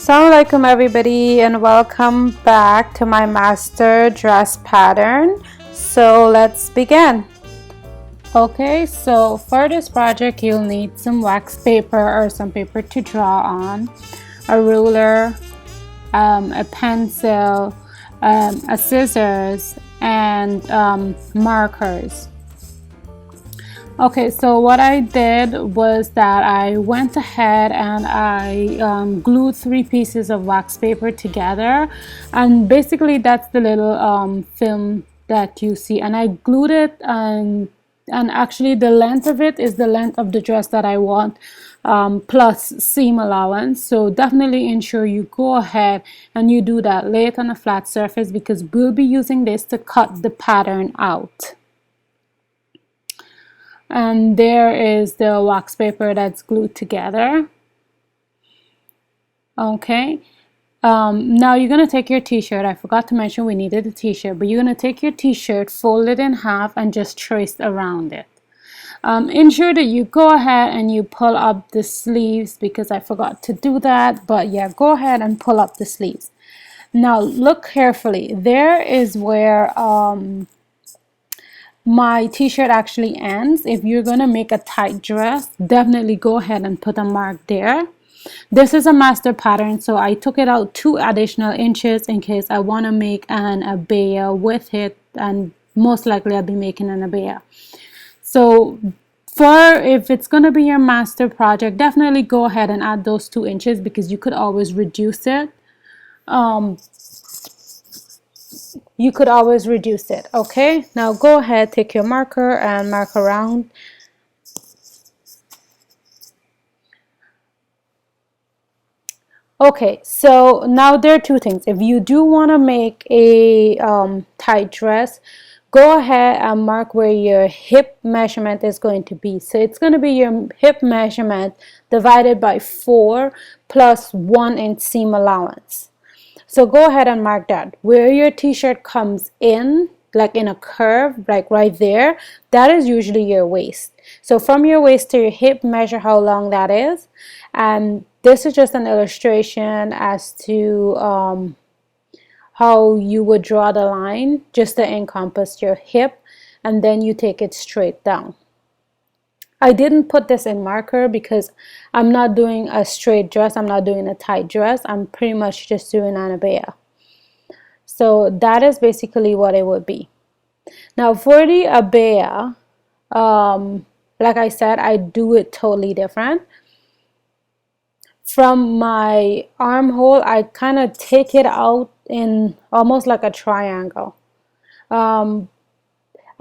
Assalamu alaikum everybody, and welcome back to my master dress pattern. So let's begin. Okay, so for this project you'll need some wax paper or some paper to draw on, a ruler, a pencil, a scissors, and markers. Okay, so what I did was that I went ahead and I glued 3 pieces of wax paper together, and basically that's the little film that you see, and I glued it, and actually the length of it is the length of the dress that I want, plus seam allowance. So definitely ensure you go ahead and you do that, lay it on a flat surface, because we'll be using this to cut the pattern out. And there is the wax paper that's glued together. Okay, now you're going to take your t-shirt. I forgot to mention we needed a t-shirt, but you're going to take your t-shirt, fold it in half, and just trace around it. Ensure that you go ahead and you pull up the sleeves, because I forgot to do that. But yeah, go ahead and pull up the sleeves. Now look carefully. There is where my t-shirt actually ends. If you're gonna make a tight dress, definitely go ahead and put a mark there. This is a master pattern, so I took it out 2 additional inches in case I want to make an abaya with it, and most likely I'll be making an abaya. So if it's going to be your master project, definitely go ahead and add those 2 inches, because you could always reduce it. Okay, now go ahead, take your marker and mark around. Okay, so now there are 2 things. If you do want to make a tight dress, go ahead and mark where your hip measurement is going to be. So it's going to be your hip measurement divided by 4 plus 1 inch seam allowance. So go ahead and mark that. Where your t-shirt comes in, like in a curve, like right there, that is usually your waist. So from your waist to your hip, measure how long that is. And this is just an illustration as to how you would draw the line just to encompass your hip, and then you take it straight down. I didn't put this in marker because I'm not doing a straight dress, I'm not doing a tight dress, I'm pretty much just doing an abaya. So that is basically what it would be. Now for the abaya, like I said, I do it totally different. From my armhole, I kind of take it out in almost like a triangle.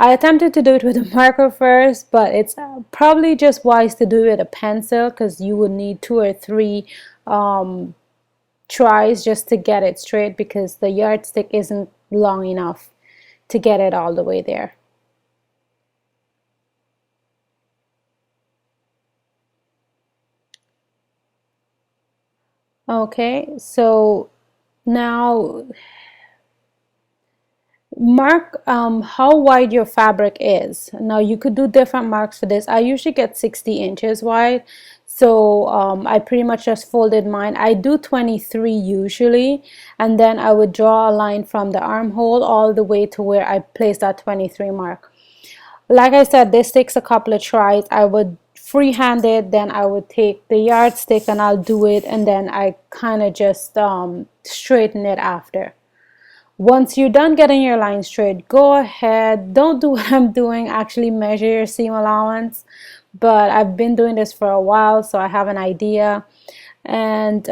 I attempted to do it with a marker first, but it's probably just wise to do it with a pencil, because you would need 2 or 3 tries just to get it straight, because the yardstick isn't long enough to get it all the way there. Okay, so now mark how wide your fabric is. Now you could do different marks for this. I usually get 60 inches wide, so I pretty much just folded mine. I do 23 usually, and then I would draw a line from the armhole all the way to where I place that 23 mark. Like I said, this takes a couple of tries. I would freehand it, then I would take the yardstick and I'll do it, and then I kind of just straighten it after. Once you're done getting your line straight, go ahead, don't do what I'm doing, actually measure your seam allowance, but I've been doing this for a while, so I have an idea. And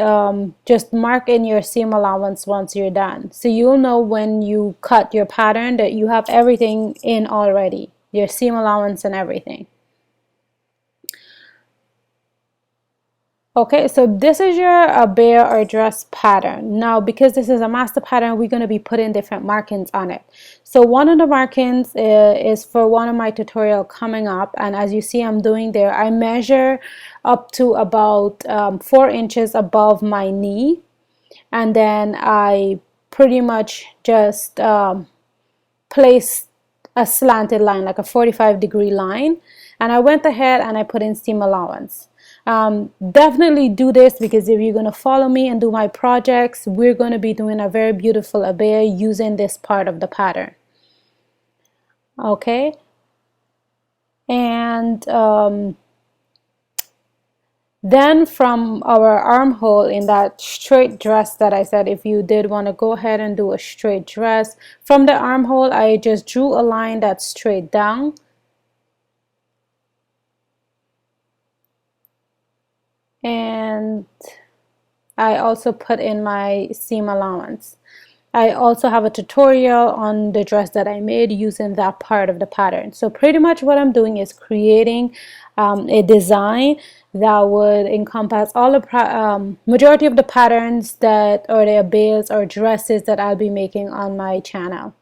just mark in your seam allowance once you're done, so you'll know when you cut your pattern that you have everything in already, your seam allowance and everything. Okay, so this is your abaya or dress pattern. Now, because this is a master pattern, we're going to be putting different markings on it. So one of the markings is for one of my tutorial coming up, and as you see I'm doing there, I measure up to about 4 inches above my knee, and then I pretty much just place a slanted line, like a 45-degree line, and I went ahead and I put in seam allowance. Definitely do this, because if you're going to follow me and do my projects, we're going to be doing a very beautiful abaya using this part of the pattern. Okay, and then from our armhole in that straight dress that I said, if you did want to go ahead and do a straight dress, from the armhole I just drew a line that's straight down. And I also put in my seam allowance. I also have a tutorial on the dress that I made using that part of the pattern. So pretty much what I'm doing is creating a design that would encompass all the majority of the patterns that, or the abayas or dresses that I'll be making on my channel.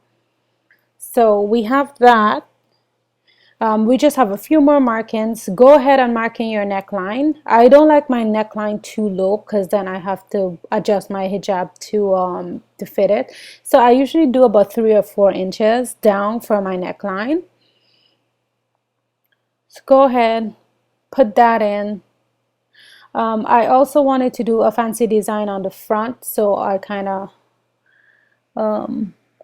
So we have that. We just have a few more markings. Go ahead and marking your neckline. I don't like my neckline too low, because then I have to adjust my hijab to fit it. So I usually do about 3 or 4 inches down for my neckline. So go ahead, put that in. I also wanted to do a fancy design on the front, so I kind of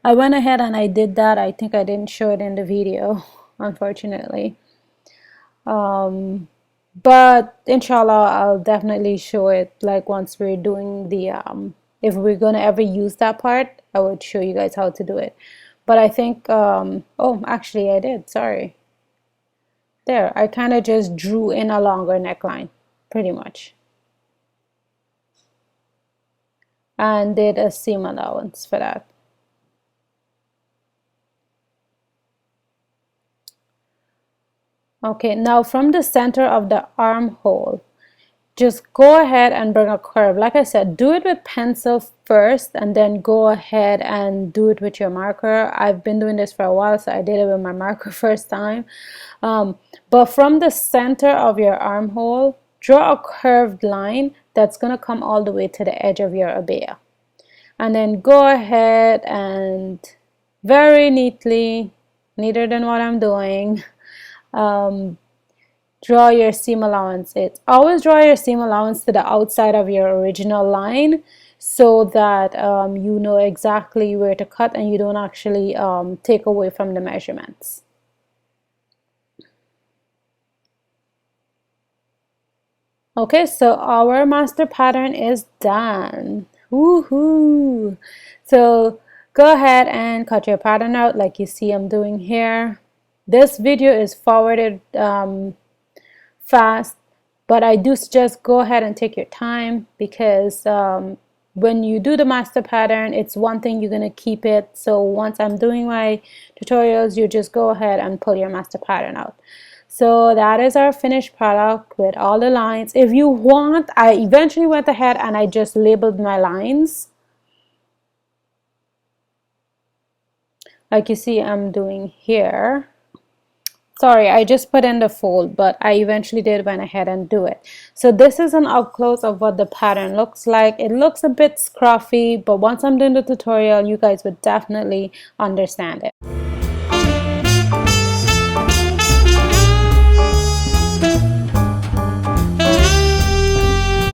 I went ahead and I did that. I think I didn't show it in the video, unfortunately. But inshallah, I'll definitely show it, like once we're doing the if we're gonna ever use that part, I would show you guys how to do it. But I think oh, actually I did, sorry. There, I kind of just drew in a longer neckline, pretty much, and did a seam allowance for that. Okay, now from the center of the armhole, just go ahead and bring a curve. Like I said, do it with pencil first and then go ahead and do it with your marker. I've been doing this for a while, so I did it with my marker first time. But from the center of your armhole, draw a curved line that's going to come all the way to the edge of your abaya. And then go ahead and very neatly, neater than what I'm doing, draw your seam allowance. Always draw your seam allowance to the outside of your original line, so that you know exactly where to cut and you don't actually take away from the measurements. Okay, so our master pattern is done. Woohoo! So go ahead and cut your pattern out like you see I'm doing here. This video is forwarded fast, but I do suggest go ahead and take your time, because when you do the master pattern, it's one thing, you're going to keep it. So once I'm doing my tutorials, you just go ahead and pull your master pattern out. So that is our finished product with all the lines. If you want, I eventually went ahead and I just labeled my lines, like you see I'm doing here. Sorry, I just put in the fold, but I eventually did went ahead and do it. So this is an up close of what the pattern looks like. It looks a bit scruffy, but once I'm doing the tutorial, you guys would definitely understand it.